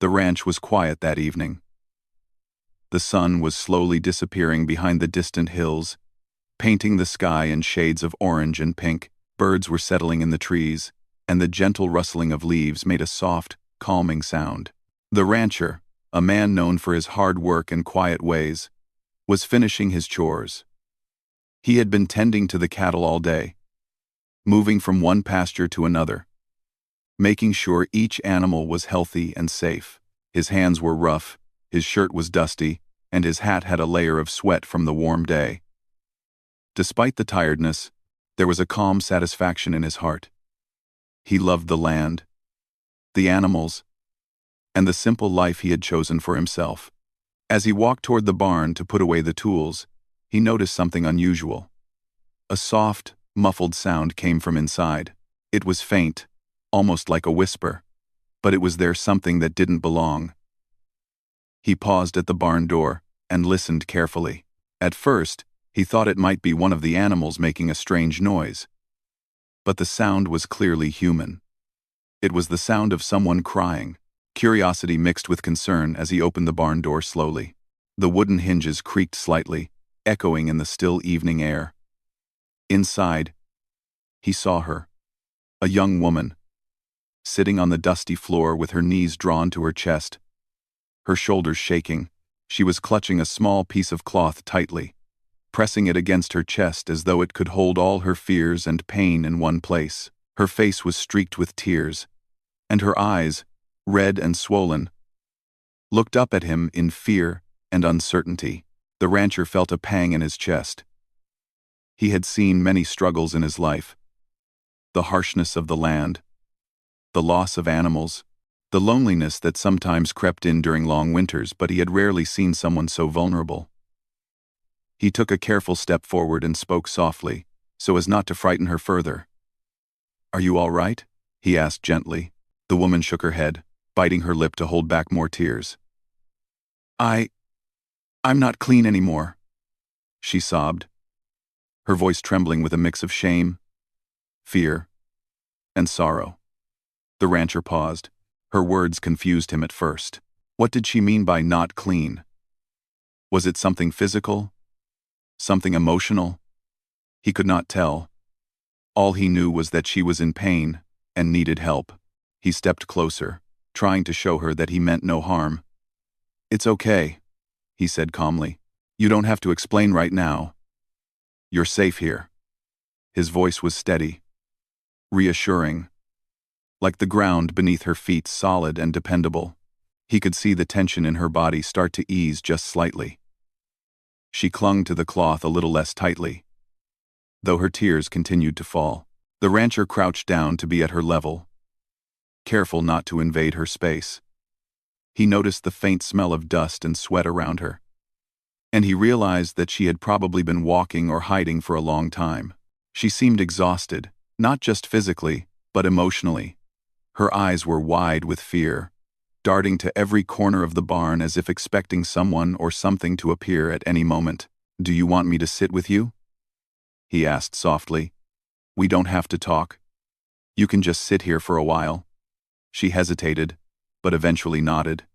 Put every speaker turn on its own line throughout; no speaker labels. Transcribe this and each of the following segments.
The ranch was quiet that evening. The sun was slowly disappearing behind the distant hills, painting the sky in shades of orange and pink. Birds were settling in the trees, and the gentle rustling of leaves made a soft, calming sound. The rancher, a man known for his hard work and quiet ways, was finishing his chores. He had been tending to the cattle all day, moving from one pasture to another, making sure each animal was healthy and safe. His hands were rough, his shirt was dusty, and his hat had a layer of sweat from the warm day. Despite the tiredness, there was a calm satisfaction in his heart. He loved the land, the animals, and the simple life he had chosen for himself. As he walked toward the barn to put away the tools, he noticed something unusual. A soft, muffled sound came from inside. It was faint, almost like a whisper, but it was there something that didn't belong. He paused at the barn door and listened carefully. At first, he thought it might be one of the animals making a strange noise. But the sound was clearly human. It was the sound of someone crying. Curiosity mixed with concern as he opened the barn door slowly. The wooden hinges creaked slightly, echoing in the still evening air. Inside, he saw her, a young woman, sitting on the dusty floor with her knees drawn to her chest. Her shoulders shaking, she was clutching a small piece of cloth tightly, pressing it against her chest as though it could hold all her fears and pain in one place. Her face was streaked with tears, and her eyes, red and swollen, looked up at him in fear and uncertainty. The rancher felt a pang in his chest. He had seen many struggles in his life: the harshness of the land, the loss of animals, the loneliness that sometimes crept in during long winters, but he had rarely seen someone so vulnerable. He took a careful step forward and spoke softly, so as not to frighten her further. "Are you all right?" he asked gently. The woman shook her head, biting her lip to hold back more tears. I'm not clean anymore," she sobbed, her voice trembling with a mix of shame, fear, and sorrow. The rancher paused. Her words confused him at first. What did she mean by not clean? Was it something physical? Something emotional? He could not tell. All he knew was that she was in pain and needed help. He stepped closer, trying to show her that he meant no harm. "It's okay," he said calmly. "You don't have to explain right now. You're safe here." His voice was steady, reassuring, like the ground beneath her feet, solid and dependable. He could see the tension in her body start to ease just slightly. She clung to the cloth a little less tightly, though her tears continued to fall. The rancher crouched down to be at her level, careful not to invade her space. He noticed the faint smell of dust and sweat around her, and he realized that she had probably been walking or hiding for a long time. She seemed exhausted, not just physically, but emotionally. Her eyes were wide with fear, darting to every corner of the barn as if expecting someone or something to appear at any moment. "Do you want me to sit with you?" he asked softly. "We don't have to talk. You can just sit here for a while." She hesitated, but eventually nodded.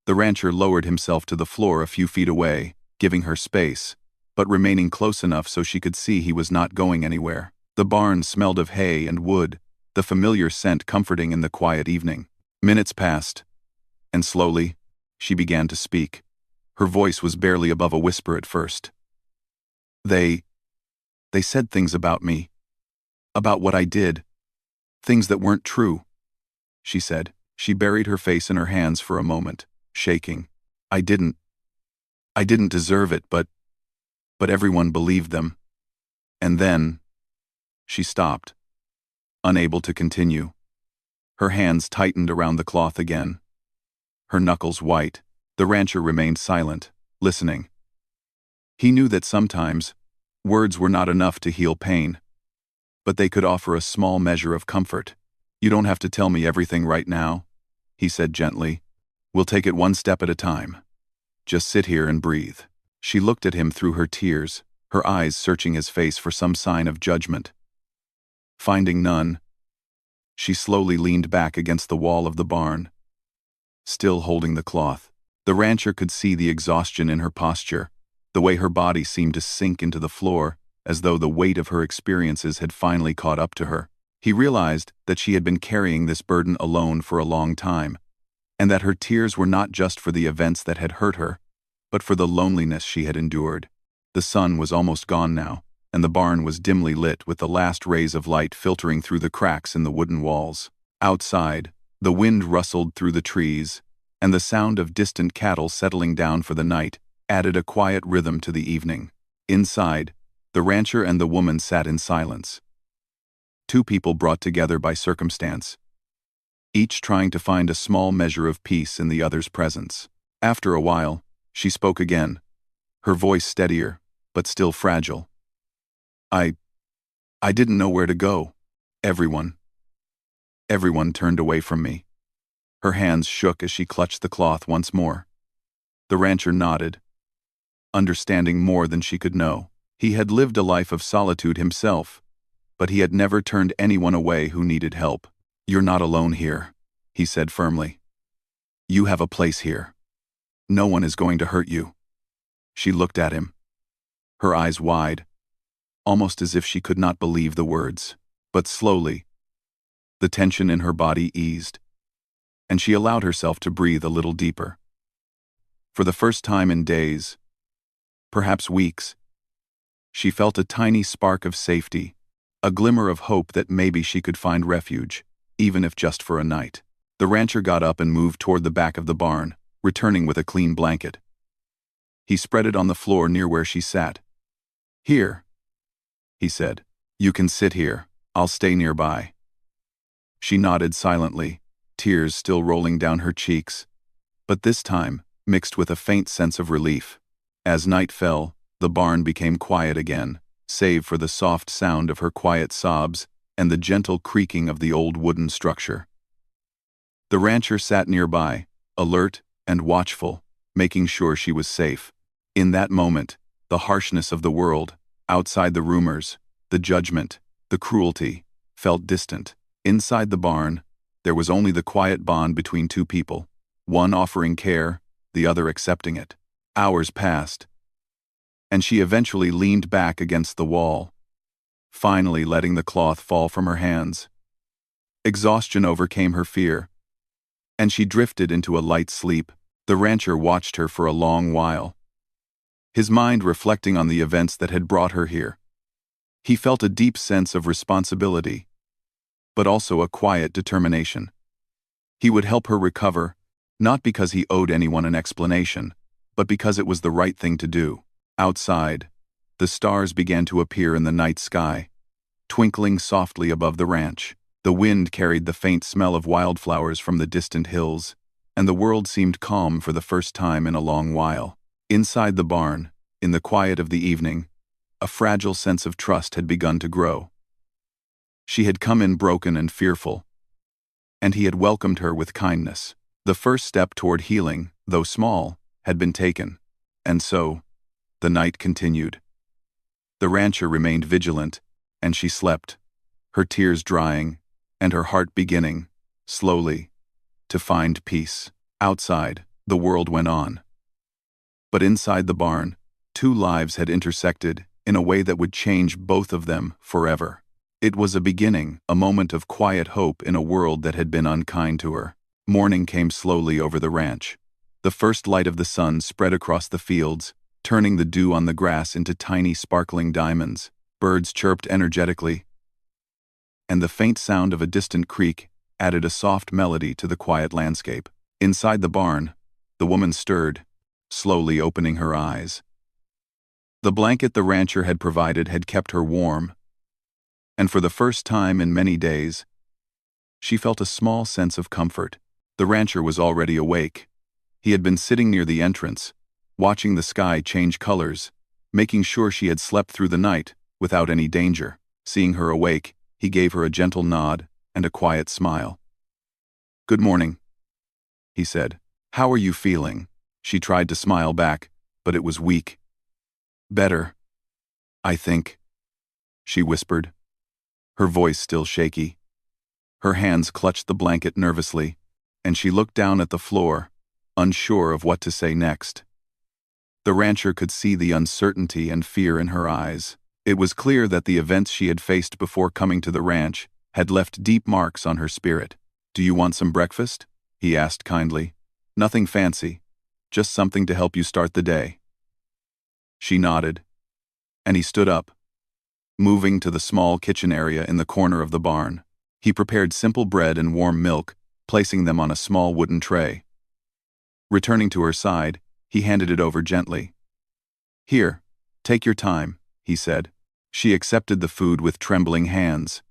The rancher lowered himself to the floor a few feet away, giving her space, but remaining close enough so she could see he was not going anywhere. The barn smelled of hay and wood, the familiar scent comforting in the quiet evening. Minutes passed, and slowly, she began to speak. Her voice was barely above a whisper at first. They said things about me, about what I did, things that weren't true," she said. She buried her face in her hands for a moment, shaking. I didn't deserve it, but everyone believed them. And then," she stopped, unable to continue. Her hands tightened around the cloth again, her knuckles white. The rancher remained silent, listening. He knew that sometimes, words were not enough to heal pain, but they could offer a small measure of comfort. "You don't have to tell me everything right now," he said gently. "We'll take it one step at a time. Just sit here and breathe." She looked at him through her tears, her eyes searching his face for some sign of judgment. Finding none, she slowly leaned back against the wall of the barn, still holding the cloth. The rancher could see the exhaustion in her posture, the way her body seemed to sink into the floor, as though the weight of her experiences had finally caught up to her. He realized that she had been carrying this burden alone for a long time, and that her tears were not just for the events that had hurt her, but for the loneliness she had endured. The sun was almost gone now, and the barn was dimly lit with the last rays of light filtering through the cracks in the wooden walls. Outside, the wind rustled through the trees, and the sound of distant cattle settling down for the night added a quiet rhythm to the evening. Inside, the rancher and the woman sat in silence. Two people brought together by circumstance, each trying to find a small measure of peace in the other's presence. After a while, she spoke again, her voice steadier, but still fragile. I didn't know where to go. Everyone turned away from me. Her hands shook as she clutched the cloth once more. The rancher nodded, understanding more than she could know. He had lived a life of solitude himself, but he had never turned anyone away who needed help. "You're not alone here," he said firmly. "You have a place here. No one is going to hurt you." She looked at him, her eyes wide, almost as if she could not believe the words. But slowly, the tension in her body eased, and she allowed herself to breathe a little deeper. For the first time in days, perhaps weeks, she felt a tiny spark of safety, a glimmer of hope that maybe she could find refuge, even if just for a night. The rancher got up and moved toward the back of the barn, returning with a clean blanket. He spread it on the floor near where she sat. "Here," he said. "You can sit here. I'll stay nearby." She nodded silently, tears still rolling down her cheeks, but this time mixed with a faint sense of relief. As night fell, the barn became quiet again, save for the soft sound of her quiet sobs and the gentle creaking of the old wooden structure. The rancher sat nearby, alert and watchful, making sure she was safe. In that moment, the harshness of the world, outside the rumors, the judgment, the cruelty, felt distant. Inside the barn, there was only the quiet bond between two people, one offering care, the other accepting it. Hours passed, and she eventually leaned back against the wall, finally letting the cloth fall from her hands. Exhaustion overcame her fear, and she drifted into a light sleep. The rancher watched her for a long while, his mind reflecting on the events that had brought her here. He felt a deep sense of responsibility, but also a quiet determination. He would help her recover, not because he owed anyone an explanation, but because it was the right thing to do. Outside, the stars began to appear in the night sky, twinkling softly above the ranch. The wind carried the faint smell of wildflowers from the distant hills, and the world seemed calm for the first time in a long while. Inside the barn, in the quiet of the evening, a fragile sense of trust had begun to grow. She had come in broken and fearful, and he had welcomed her with kindness. The first step toward healing, though small, had been taken, and so, the night continued. The rancher remained vigilant, and she slept, her tears drying, and her heart beginning, slowly, to find peace. Outside, the world went on. But inside the barn, two lives had intersected in a way that would change both of them forever. It was a beginning, a moment of quiet hope in a world that had been unkind to her. Morning came slowly over the ranch. The first light of the sun spread across the fields, turning the dew on the grass into tiny sparkling diamonds. Birds chirped energetically, and the faint sound of a distant creek added a soft melody to the quiet landscape. Inside the barn, the woman stirred, slowly opening her eyes. The blanket the rancher had provided had kept her warm, and for the first time in many days, she felt a small sense of comfort. The rancher was already awake. He had been sitting near the entrance, watching the sky change colors, making sure she had slept through the night without any danger. Seeing her awake, he gave her a gentle nod and a quiet smile. "Good morning," he said. "How are you feeling?" She tried to smile back, but it was weak. "Better, I think," she whispered, her voice still shaky. Her hands clutched the blanket nervously, and she looked down at the floor, unsure of what to say next. The rancher could see the uncertainty and fear in her eyes. It was clear that the events she had faced before coming to the ranch had left deep marks on her spirit. "Do you want some breakfast?" he asked kindly. "Nothing fancy, just something to help you start the day." She nodded, and he stood up, moving to the small kitchen area in the corner of the barn. He prepared simple bread and warm milk, placing them on a small wooden tray. Returning to her side, he handed it over gently. "Here, take your time," he said. She accepted the food with trembling hands.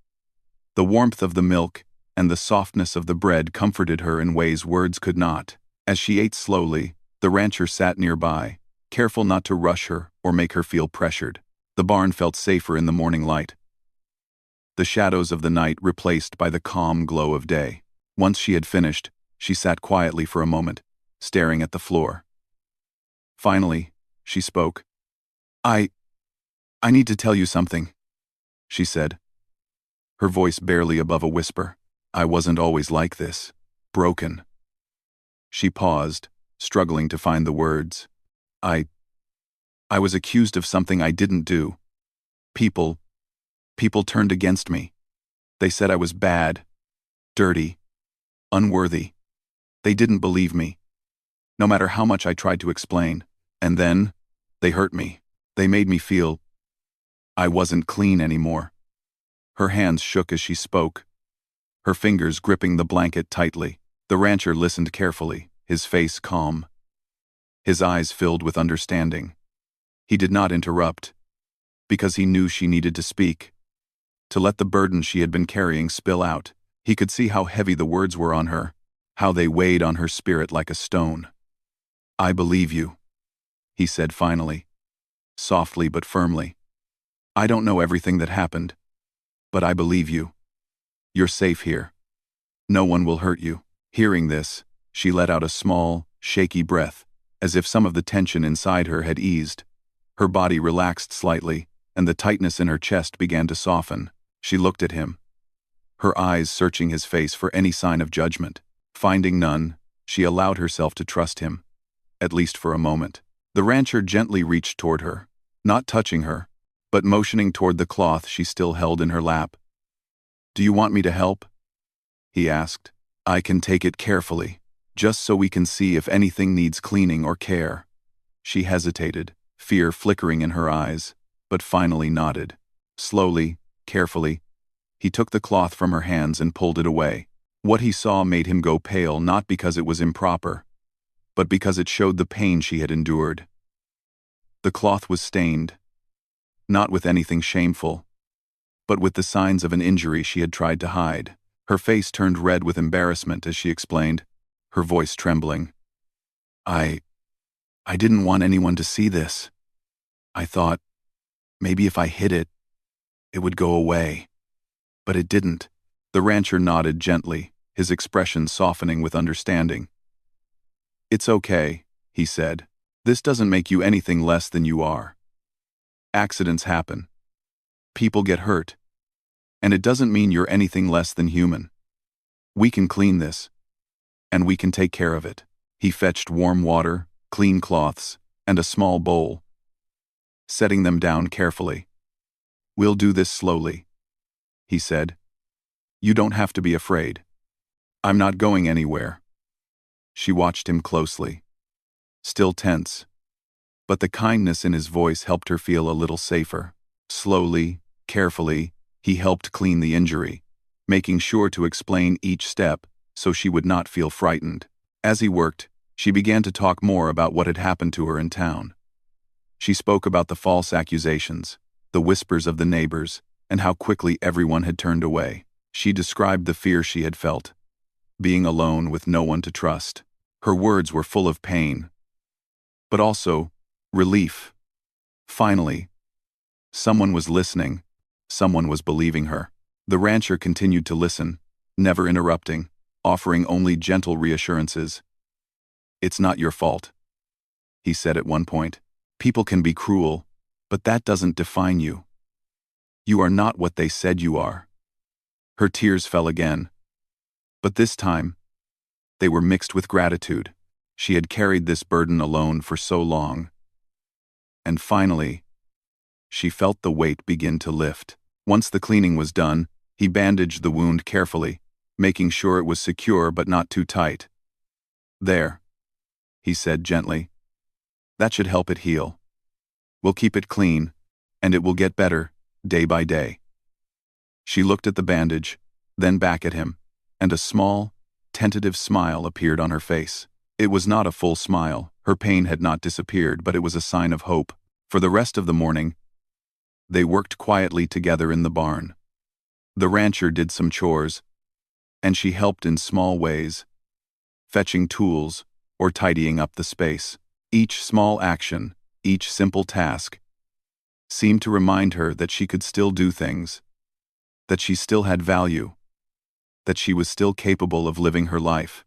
The warmth of the milk and the softness of the bread comforted her in ways words could not. As she ate slowly, the rancher sat nearby, careful not to rush her or make her feel pressured. The barn felt safer in the morning light, the shadows of the night replaced by the calm glow of day. Once she had finished, she sat quietly for a moment, staring at the floor. Finally, she spoke. I need to tell you something," she said, her voice barely above a whisper. "I wasn't always like this. Broken." She paused, struggling to find the words. I was accused of something I didn't do. People turned against me. They said I was bad, dirty, unworthy. They didn't believe me, no matter how much I tried to explain. And then, they hurt me. They made me feel I wasn't clean anymore. Her hands shook as she spoke, her fingers gripping the blanket tightly. The rancher listened carefully, his face calm, his eyes filled with understanding. He did not interrupt, because he knew she needed to speak, to let the burden she had been carrying spill out. He could see how heavy the words were on her, how they weighed on her spirit like a stone. "I believe you," he said finally, softly but firmly. "I don't know everything that happened, but I believe you. You're safe here. No one will hurt you." Hearing this, she let out a small, shaky breath, as if some of the tension inside her had eased. Her body relaxed slightly, and the tightness in her chest began to soften. She looked at him, her eyes searching his face for any sign of judgment. Finding none, she allowed herself to trust him, at least for a moment. The rancher gently reached toward her, not touching her, but motioning toward the cloth she still held in her lap. "Do you want me to help?" he asked. "I can take it carefully, just so we can see if anything needs cleaning or care." She hesitated, fear flickering in her eyes, but finally nodded. Slowly, carefully, he took the cloth from her hands and pulled it away. What he saw made him go pale, not because it was improper, but because it showed the pain she had endured. The cloth was stained, not with anything shameful, but with the signs of an injury she had tried to hide. Her face turned red with embarrassment as she explained, her voice trembling. I didn't want anyone to see this. I thought, maybe if I hid it, it would go away. But it didn't." The rancher nodded gently, his expression softening with understanding. "It's okay," he said. "This doesn't make you anything less than you are. Accidents happen. People get hurt. And it doesn't mean you're anything less than human. We can clean this, and we can take care of it." He fetched warm water, clean cloths, and a small bowl, setting them down carefully. "We'll do this slowly," he said. "You don't have to be afraid. I'm not going anywhere." She watched him closely, still tense, but the kindness in his voice helped her feel a little safer. Slowly, carefully, he helped clean the injury, making sure to explain each step so she would not feel frightened. As he worked, she began to talk more about what had happened to her in town. She spoke about the false accusations, the whispers of the neighbors, and how quickly everyone had turned away. She described the fear she had felt, being alone with no one to trust. Her words were full of pain, but also relief. Finally, someone was listening, someone was believing her. The rancher continued to listen, never interrupting, offering only gentle reassurances. "It's not your fault," he said at one point. "People can be cruel, but that doesn't define you. You are not what they said you are." Her tears fell again, but this time, They were mixed with gratitude. She had carried this burden alone for so long. And finally, she felt the weight begin to lift. Once the cleaning was done, he bandaged the wound carefully, making sure it was secure but not too tight. "There," he said gently. "That should help it heal. We'll keep it clean, and it will get better, day by day." She looked at the bandage, then back at him, and a small, tentative smile appeared on her face. It was not a full smile. Her pain had not disappeared, but it was a sign of hope. For the rest of the morning, they worked quietly together in the barn. The rancher did some chores, and she helped in small ways, fetching tools or tidying up the space. Each small action, each simple task, seemed to remind her that she could still do things, that she still had value, that she was still capable of living her life.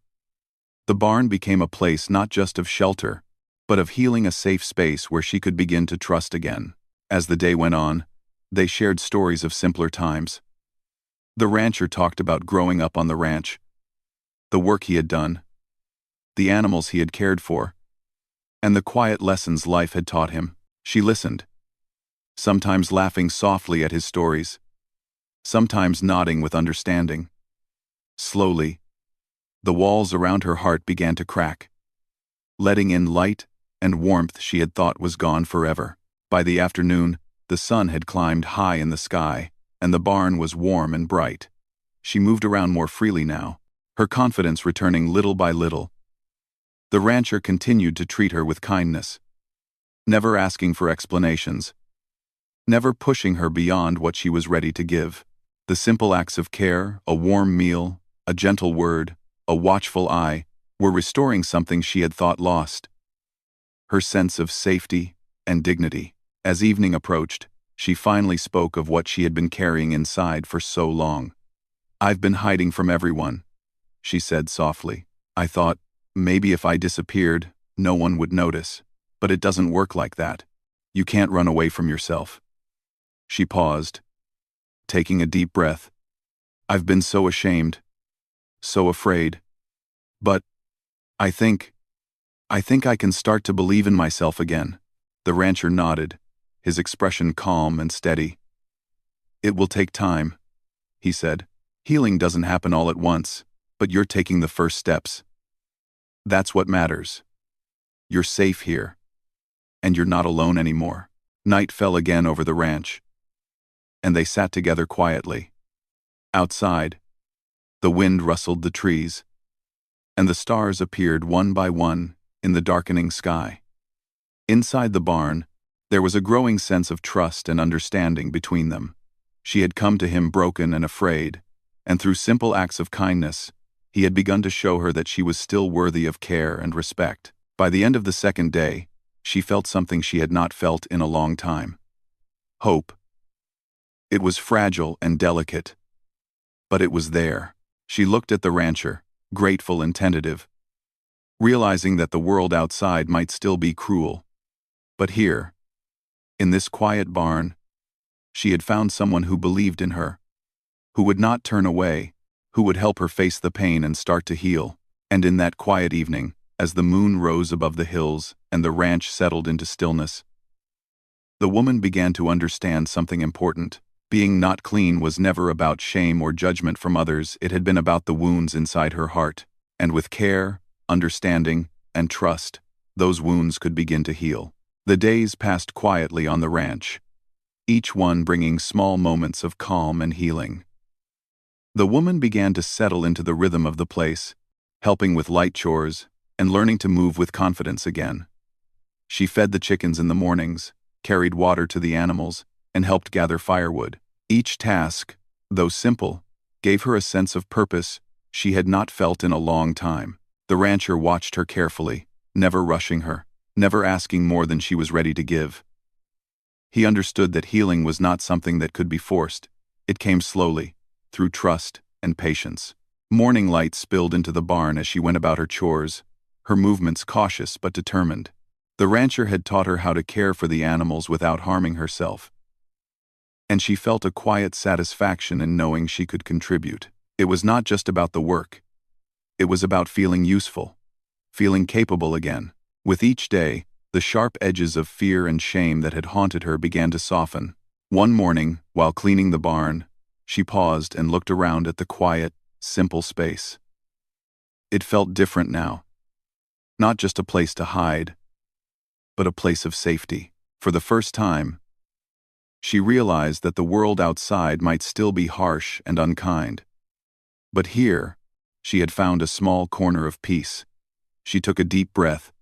The barn became a place not just of shelter, but of healing, a safe space where she could begin to trust again. As the day went on, they shared stories of simpler times. The rancher talked about growing up on the ranch, the work he had done, the animals he had cared for, and the quiet lessons life had taught him. She listened, sometimes laughing softly at his stories, sometimes nodding with understanding. Slowly, the walls around her heart began to crack, letting in light and warmth she had thought was gone forever. By the afternoon, the sun had climbed high in the sky, and the barn was warm and bright. She moved around more freely now, her confidence returning little by little. The rancher continued to treat her with kindness, never asking for explanations, never pushing her beyond what she was ready to give. The simple acts of care, a warm meal, a gentle word, a watchful eye, were restoring something she had thought lost: her sense of safety and dignity. As evening approached, she finally spoke of what she had been carrying inside for so long. "I've been hiding from everyone," she said softly. "I thought, maybe if I disappeared, no one would notice. But it doesn't work like that. You can't run away from yourself." She paused, taking a deep breath. "I've been so ashamed, so afraid. But I think I can start to believe in myself again." The rancher nodded, his expression calm and steady. "It will take time," he said. "Healing doesn't happen all at once, but you're taking the first steps. That's what matters. You're safe here, and you're not alone anymore." Night fell again over the ranch, and they sat together quietly. Outside, the wind rustled the trees, and the stars appeared one by one in the darkening sky. Inside the barn, there was a growing sense of trust and understanding between them. She had come to him broken and afraid, and through simple acts of kindness, he had begun to show her that she was still worthy of care and respect. By the end of the second day, she felt something she had not felt in a long time: hope. It was fragile and delicate, but it was there. She looked at the rancher, grateful and tentative, realizing that the world outside might still be cruel. But here, in this quiet barn, she had found someone who believed in her, who would not turn away, who would help her face the pain and start to heal. And in that quiet evening, as the moon rose above the hills and the ranch settled into stillness, the woman began to understand something important. Being not clean was never about shame or judgment from others. It had been about the wounds inside her heart. And with care, understanding, and trust, those wounds could begin to heal. The days passed quietly on the ranch, each one bringing small moments of calm and healing. The woman began to settle into the rhythm of the place, helping with light chores and learning to move with confidence again. She fed the chickens in the mornings, carried water to the animals, and helped gather firewood. Each task, though simple, gave her a sense of purpose she had not felt in a long time. The rancher watched her carefully, never rushing her, never asking more than she was ready to give. He understood that healing was not something that could be forced. It came slowly, through trust and patience. Morning light spilled into the barn as she went about her chores, her movements cautious but determined. The rancher had taught her how to care for the animals without harming herself, and she felt a quiet satisfaction in knowing she could contribute. It was not just about the work. It was about feeling useful, feeling capable again. With each day, the sharp edges of fear and shame that had haunted her began to soften. One morning, while cleaning the barn, she paused and looked around at the quiet, simple space. It felt different now. Not just a place to hide, but a place of safety. For the first time, she realized that the world outside might still be harsh and unkind. But here, she had found a small corner of peace. She took a deep breath,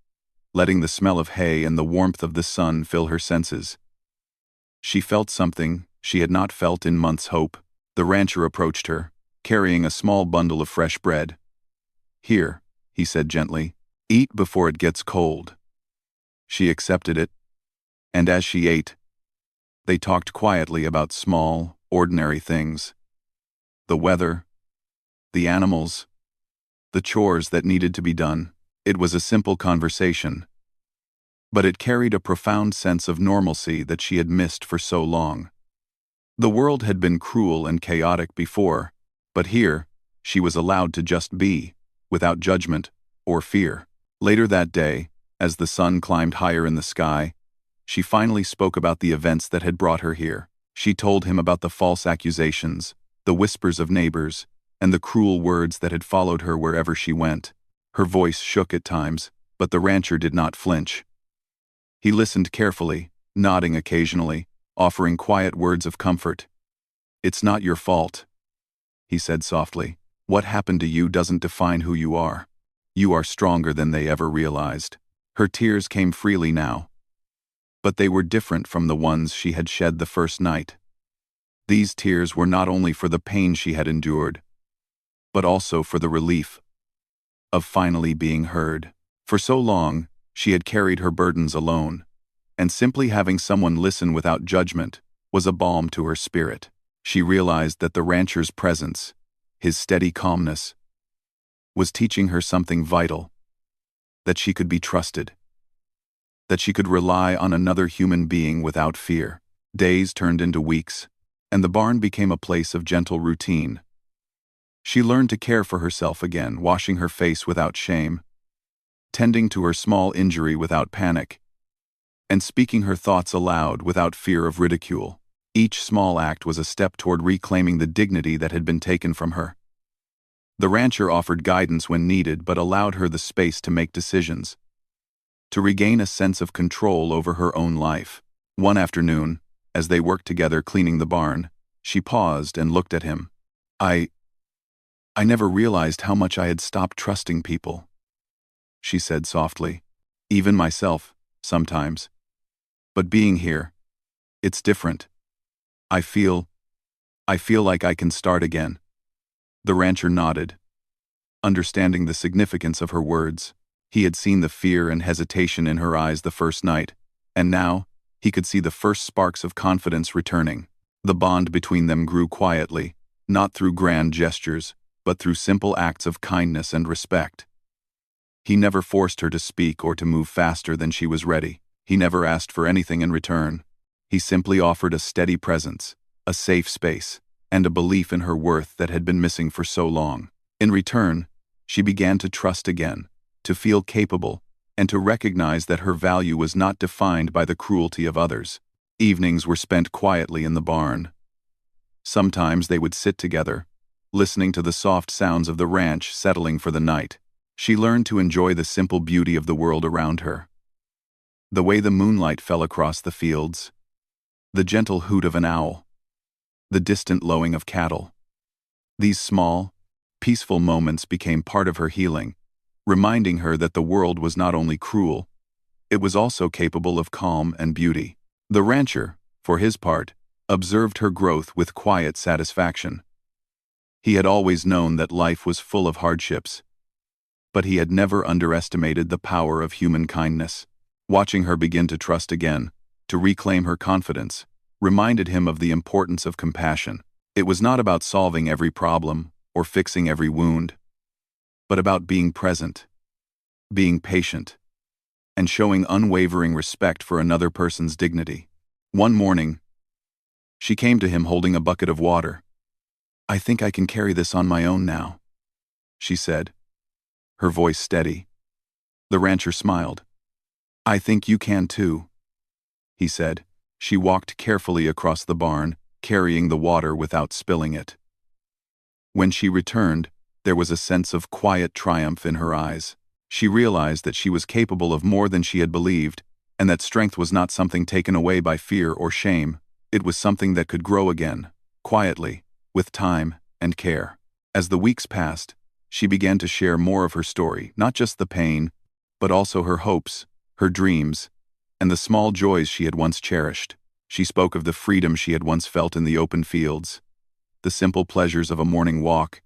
letting the smell of hay and the warmth of the sun fill her senses. She felt something she had not felt in months. Hope. The rancher approached her, carrying a small bundle of fresh bread. "Here," he said gently, "eat before it gets cold." She accepted it, and as she ate, they talked quietly about small, ordinary things. The weather, the animals, the chores that needed to be done. It was a simple conversation, but it carried a profound sense of normalcy that she had missed for so long. The world had been cruel and chaotic before, but here, she was allowed to just be, without judgment or fear. Later that day, as the sun climbed higher in the sky, she finally spoke about the events that had brought her here. She told him about the false accusations, the whispers of neighbors, and the cruel words that had followed her wherever she went. Her voice shook at times, but the rancher did not flinch. He listened carefully, nodding occasionally, offering quiet words of comfort. "It's not your fault," he said softly. "What happened to you doesn't define who you are. You are stronger than they ever realized." Her tears came freely now, but they were different from the ones she had shed the first night. These tears were not only for the pain she had endured, but also for the relief of finally being heard. For so long, she had carried her burdens alone, and simply having someone listen without judgment was a balm to her spirit. She realized that the rancher's presence, his steady calmness, was teaching her something vital, that she could be trusted, that she could rely on another human being without fear. Days turned into weeks, and the barn became a place of gentle routine. She learned to care for herself again, washing her face without shame, tending to her small injury without panic, and speaking her thoughts aloud without fear of ridicule. Each small act was a step toward reclaiming the dignity that had been taken from her. The rancher offered guidance when needed but allowed her the space to make decisions, to regain a sense of control over her own life. One afternoon, as they worked together cleaning the barn, she paused and looked at him. I never realized how much I had stopped trusting people," she said softly. "Even myself, sometimes. But being here, it's different. I feel like I can start again." The rancher nodded, understanding the significance of her words. He had seen the fear and hesitation in her eyes the first night, and now, he could see the first sparks of confidence returning. The bond between them grew quietly, not through grand gestures, but through simple acts of kindness and respect. He never forced her to speak or to move faster than she was ready. He never asked for anything in return. He simply offered a steady presence, a safe space, and a belief in her worth that had been missing for so long. In return, she began to trust again, to feel capable, and to recognize that her value was not defined by the cruelty of others. Evenings were spent quietly in the barn. Sometimes they would sit together, listening to the soft sounds of the ranch settling for the night. She learned to enjoy the simple beauty of the world around her. The way the moonlight fell across the fields, the gentle hoot of an owl, the distant lowing of cattle. These small, peaceful moments became part of her healing, reminding her that the world was not only cruel, it was also capable of calm and beauty. The rancher, for his part, observed her growth with quiet satisfaction. He had always known that life was full of hardships, but he had never underestimated the power of human kindness. Watching her begin to trust again, to reclaim her confidence, reminded him of the importance of compassion. It was not about solving every problem or fixing every wound, but about being present, being patient, and showing unwavering respect for another person's dignity. One morning, she came to him holding a bucket of water. "I think I can carry this on my own now," she said, her voice steady. The rancher smiled. "I think you can too," he said. She walked carefully across the barn, carrying the water without spilling it. When she returned, there was a sense of quiet triumph in her eyes. She realized that she was capable of more than she had believed, and that strength was not something taken away by fear or shame. It was something that could grow again, quietly, with time and care. As the weeks passed, she began to share more of her story, not just the pain, but also her hopes, her dreams, and the small joys she had once cherished. She spoke of the freedom she had once felt in the open fields, the simple pleasures of a morning walk,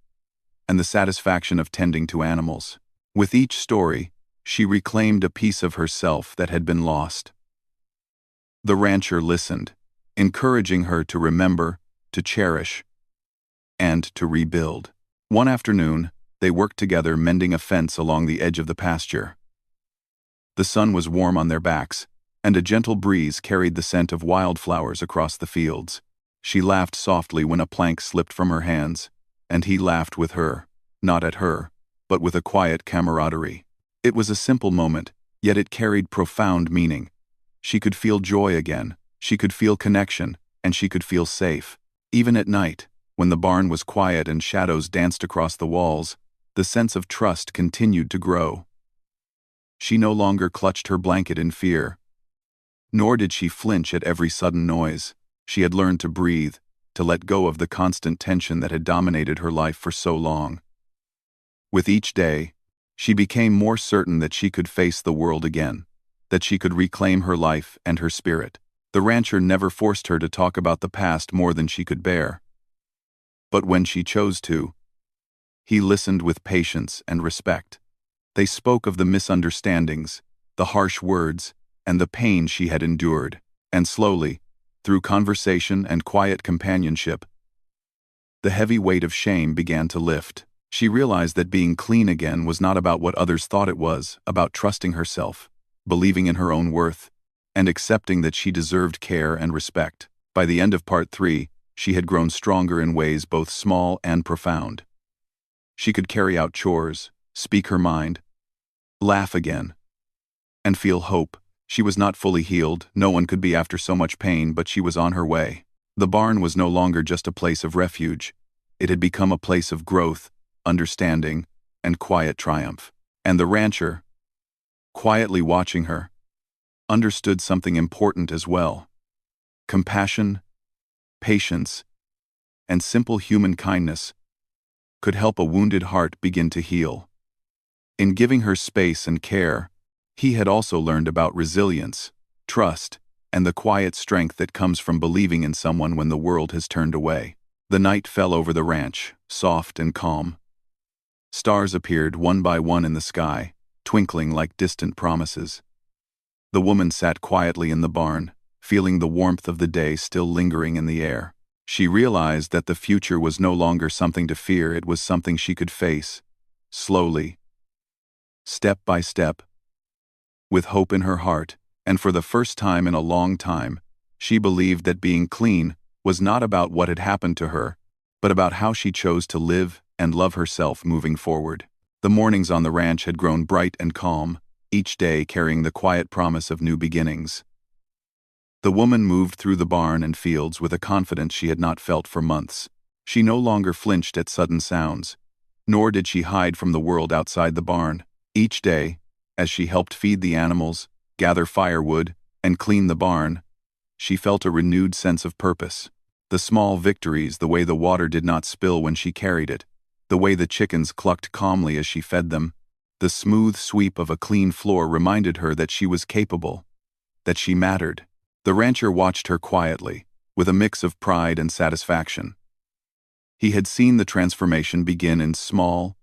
and the satisfaction of tending to animals. With each story, she reclaimed a piece of herself that had been lost. The rancher listened, encouraging her to remember, to cherish, and to rebuild. One afternoon, they worked together mending a fence along the edge of the pasture. The sun was warm on their backs, and a gentle breeze carried the scent of wildflowers across the fields. She laughed softly when a plank slipped from her hands, and he laughed with her, not at her, but with a quiet camaraderie. It was a simple moment, yet it carried profound meaning. She could feel joy again, she could feel connection, and she could feel safe. Even at night, when the barn was quiet and shadows danced across the walls, the sense of trust continued to grow. She no longer clutched her blanket in fear, nor did she flinch at every sudden noise. She had learned to breathe, to let go of the constant tension that had dominated her life for so long. With each day, she became more certain that she could face the world again, that she could reclaim her life and her spirit. The rancher never forced her to talk about the past more than she could bear. But when she chose to, he listened with patience and respect. They spoke of the misunderstandings, the harsh words, and the pain she had endured, and slowly, through conversation and quiet companionship, the heavy weight of shame began to lift. She realized that being clean again was not about what others thought it was, about trusting herself, believing in her own worth, and accepting that she deserved care and respect. By the end of part 3, she had grown stronger in ways both small and profound. She could carry out chores, speak her mind, laugh again, and feel hope. She was not fully healed, no one could be after so much pain, but she was on her way. The barn was no longer just a place of refuge. It had become a place of growth, understanding, and quiet triumph. And the rancher, quietly watching her, understood something important as well. Compassion, patience, and simple human kindness could help a wounded heart begin to heal. In giving her space and care, he had also learned about resilience, trust, and the quiet strength that comes from believing in someone when the world has turned away. The night fell over the ranch, soft and calm. Stars appeared one by one in the sky, twinkling like distant promises. The woman sat quietly in the barn, feeling the warmth of the day still lingering in the air. She realized that the future was no longer something to fear, it was something she could face, slowly, step by step, with hope in her heart. And for the first time in a long time, she believed that being clean was not about what had happened to her, but about how she chose to live and love herself moving forward. The mornings on the ranch had grown bright and calm, each day carrying the quiet promise of new beginnings. The woman moved through the barn and fields with a confidence she had not felt for months. She no longer flinched at sudden sounds, nor did she hide from the world outside the barn. Each day, as she helped feed the animals, gather firewood, and clean the barn, she felt a renewed sense of purpose. The small victories, the way the water did not spill when she carried it, the way the chickens clucked calmly as she fed them, the smooth sweep of a clean floor reminded her that she was capable, that she mattered. The rancher watched her quietly, with a mix of pride and satisfaction. He had seen the transformation begin in small,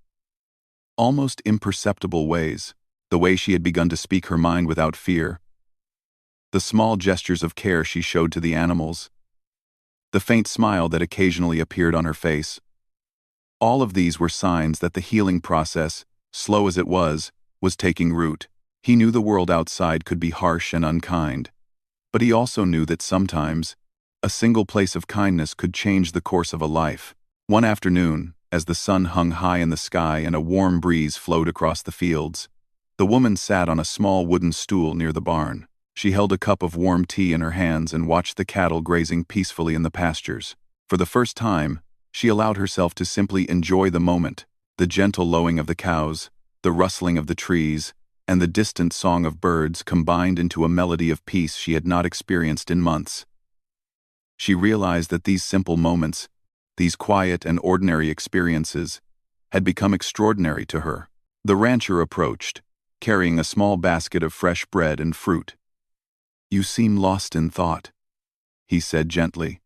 almost imperceptible ways, the way she had begun to speak her mind without fear, the small gestures of care she showed to the animals, the faint smile that occasionally appeared on her face. All of these were signs that the healing process, slow as it was taking root. He knew the world outside could be harsh and unkind, but he also knew that sometimes, a single place of kindness could change the course of a life. One afternoon, as the sun hung high in the sky and a warm breeze flowed across the fields. The woman sat on a small wooden stool near the barn. She held a cup of warm tea in her hands and watched the cattle grazing peacefully in the pastures. For the first time, she allowed herself to simply enjoy the moment, the gentle lowing of the cows, the rustling of the trees, and the distant song of birds combined into a melody of peace she had not experienced in months. She realized that these simple moments, these quiet and ordinary experiences, had become extraordinary to her. The rancher approached, carrying a small basket of fresh bread and fruit. "You seem lost in thought," he said gently,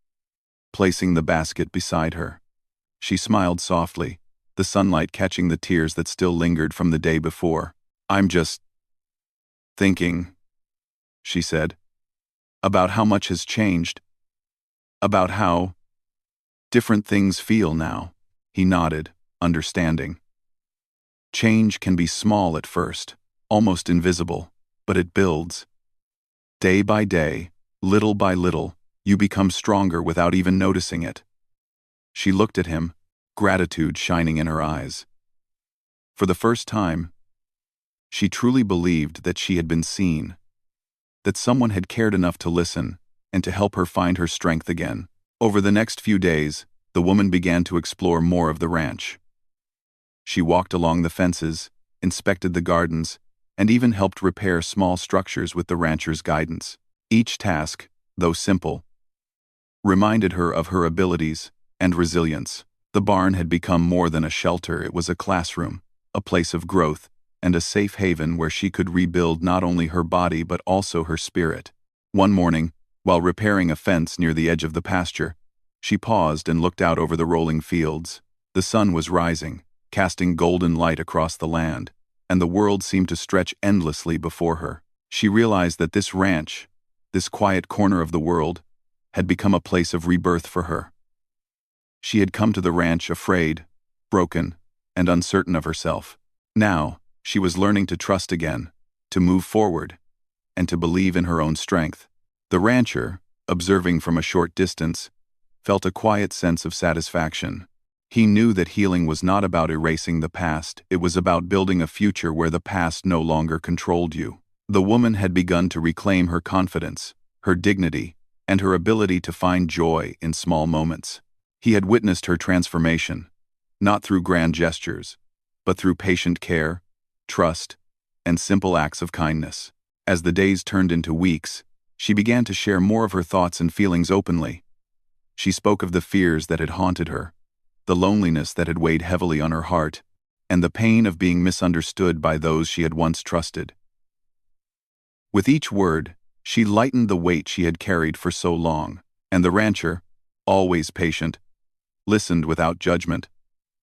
placing the basket beside her. She smiled softly, the sunlight catching the tears that still lingered from the day before. "I'm just thinking," she said, "about how much has changed, about how different things feel now." He nodded, understanding. Change can be small at first, almost invisible, but it builds. Day by day, little by little, you become stronger without even noticing it. She looked at him, gratitude shining in her eyes. For the first time, she truly believed that she had been seen, that someone had cared enough to listen and to help her find her strength again. Over the next few days, the woman began to explore more of the ranch. She walked along the fences, inspected the gardens, and even helped repair small structures with the rancher's guidance. Each task, though simple, reminded her of her abilities and resilience. The barn had become more than a shelter. It was a classroom, a place of growth, and a safe haven where she could rebuild not only her body but also her spirit. One morning, while repairing a fence near the edge of the pasture, she paused and looked out over the rolling fields. The sun was rising, casting golden light across the land, and the world seemed to stretch endlessly before her. She realized that this ranch, this quiet corner of the world, had become a place of rebirth for her. She had come to the ranch afraid, broken, and uncertain of herself. Now, she was learning to trust again, to move forward, and to believe in her own strength. The rancher, observing from a short distance, felt a quiet sense of satisfaction. He knew that healing was not about erasing the past, it was about building a future where the past no longer controlled you. The woman had begun to reclaim her confidence, her dignity, and her ability to find joy in small moments. He had witnessed her transformation, not through grand gestures, but through patient care, trust, and simple acts of kindness. As the days turned into weeks, she began to share more of her thoughts and feelings openly. She spoke of the fears that had haunted her, the loneliness that had weighed heavily on her heart, and the pain of being misunderstood by those she had once trusted. With each word, she lightened the weight she had carried for so long, and the rancher, always patient, listened without judgment,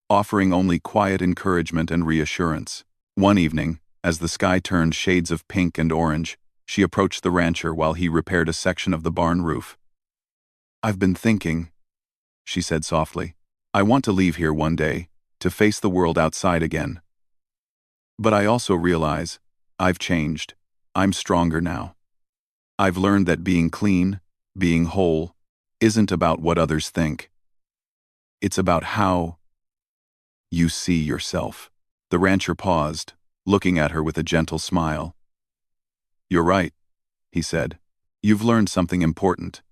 offering only quiet encouragement and reassurance. One evening, as the sky turned shades of pink and orange, she approached the rancher while he repaired a section of the barn roof. "I've been thinking," she said softly. "I want to leave here one day, to face the world outside again. But I also realize, I've changed. I'm stronger now. I've learned that being clean, being whole, isn't about what others think. It's about how you see yourself." The rancher paused, looking at her with a gentle smile. "You're right," he said. "You've learned something important.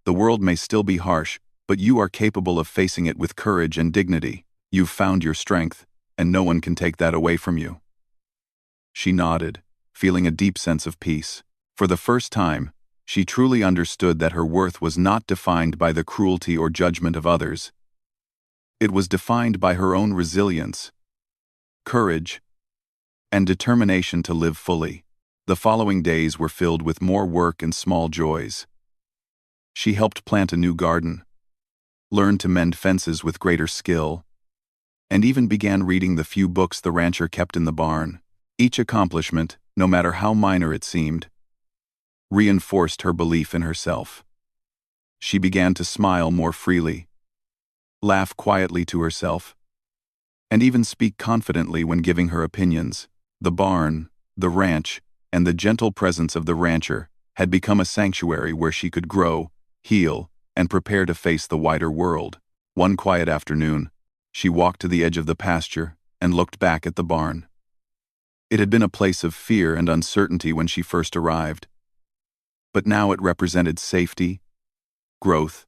The world may still be harsh, but you are capable of facing it with courage and dignity. You've found your strength, and no one can take that away from you." She nodded, feeling a deep sense of peace. For the first time, she truly understood that her worth was not defined by the cruelty or judgment of others. It was defined by her own resilience, courage, and determination to live fully. The following days were filled with more work and small joys. She helped plant a new garden, learned to mend fences with greater skill, and even began reading the few books the rancher kept in the barn. Each accomplishment, no matter how minor it seemed, reinforced her belief in herself. She began to smile more freely, laugh quietly to herself, and even speak confidently when giving her opinions. The barn, the ranch, and the gentle presence of the rancher had become a sanctuary where she could grow, heal, and prepare to face the wider world. One quiet afternoon, She walked to the edge of the pasture and looked back at the barn. It had been a place of fear and uncertainty when she first arrived, but now it represented safety, growth,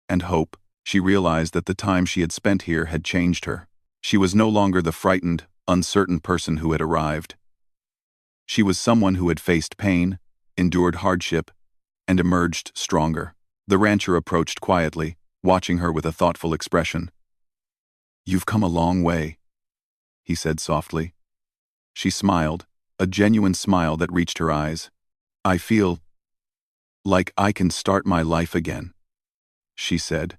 and hope. She realized that the time she had spent here had changed her. She was no longer the frightened, uncertain person who had arrived. She was someone who had faced pain, endured hardship, and emerged stronger. The rancher approached quietly, watching her with a thoughtful expression. "You've come a long way," he said softly. She smiled, a genuine smile that reached her eyes. "I feel like I can start my life again," she said.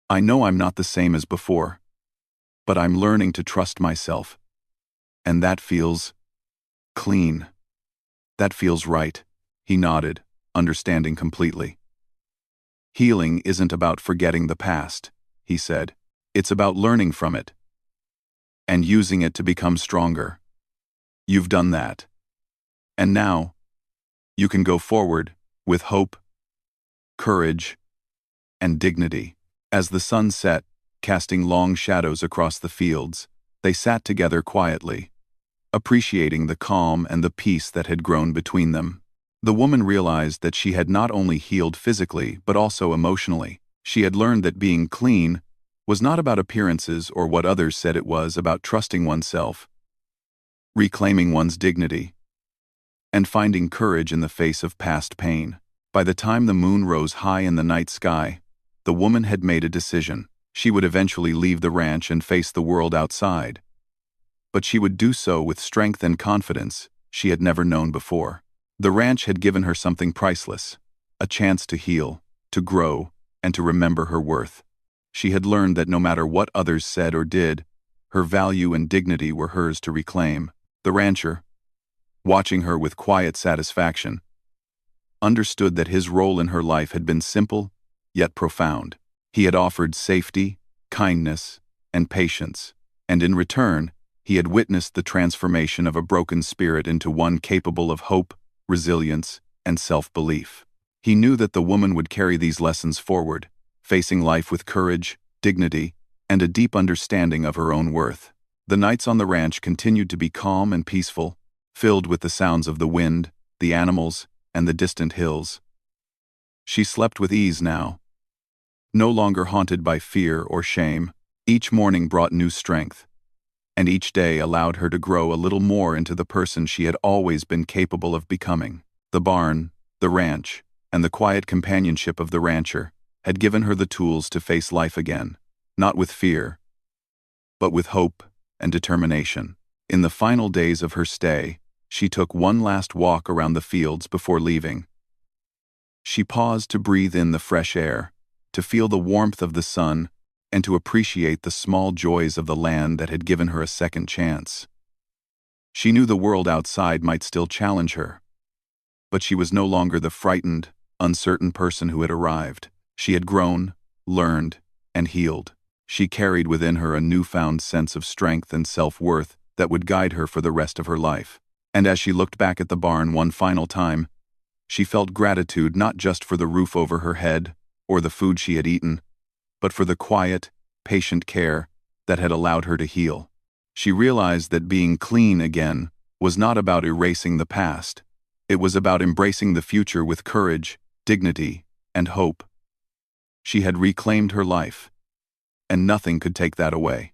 "I know I'm not the same as before, but I'm learning to trust myself. And that feels clean. That feels right." He nodded, understanding completely. "Healing isn't about forgetting the past," he said. "It's about learning from it and using it to become stronger. You've done that. And now, you can go forward with hope, courage, and dignity." As the sun set, casting long shadows across the fields, they sat together quietly, appreciating the calm and the peace that had grown between them. The woman realized that she had not only healed physically but also emotionally. She had learned that being clean was not about appearances or what others said. It was about trusting oneself, reclaiming one's dignity, and finding courage in the face of past pain. By the time the moon rose high in the night sky, the woman had made a decision. She would eventually leave the ranch and face the world outside. But she would do so with strength and confidence she had never known before. The ranch had given her something priceless, a chance to heal, to grow, and to remember her worth. She had learned that no matter what others said or did, her value and dignity were hers to reclaim. The rancher, watching her with quiet satisfaction, understood that his role in her life had been simple, yet profound. He had offered safety, kindness, and patience, and in return, he had witnessed the transformation of a broken spirit into one capable of hope, resilience, and self-belief. He knew that the woman would carry these lessons forward, facing life with courage, dignity, and a deep understanding of her own worth. The nights on the ranch continued to be calm and peaceful, filled with the sounds of the wind, the animals, and the distant hills. She slept with ease now, no longer haunted by fear or shame. Each morning brought new strength, and each day allowed her to grow a little more into the person she had always been capable of becoming. The barn, the ranch, and the quiet companionship of the rancher had given her the tools to face life again, not with fear, but with hope and determination. In the final days of her stay, she took one last walk around the fields before leaving. She paused to breathe in the fresh air, to feel the warmth of the sun, and to appreciate the small joys of the land that had given her a second chance. She knew the world outside might still challenge her, but she was no longer the frightened, uncertain person who had arrived. She had grown, learned, and healed. She carried within her a newfound sense of strength and self-worth that would guide her for the rest of her life. And as she looked back at the barn one final time, she felt gratitude not just for the roof over her head or the food she had eaten, but for the quiet, patient care that had allowed her to heal. She realized that being clean again was not about erasing the past. It was about embracing the future with courage, dignity, and hope. She had reclaimed her life, and nothing could take that away.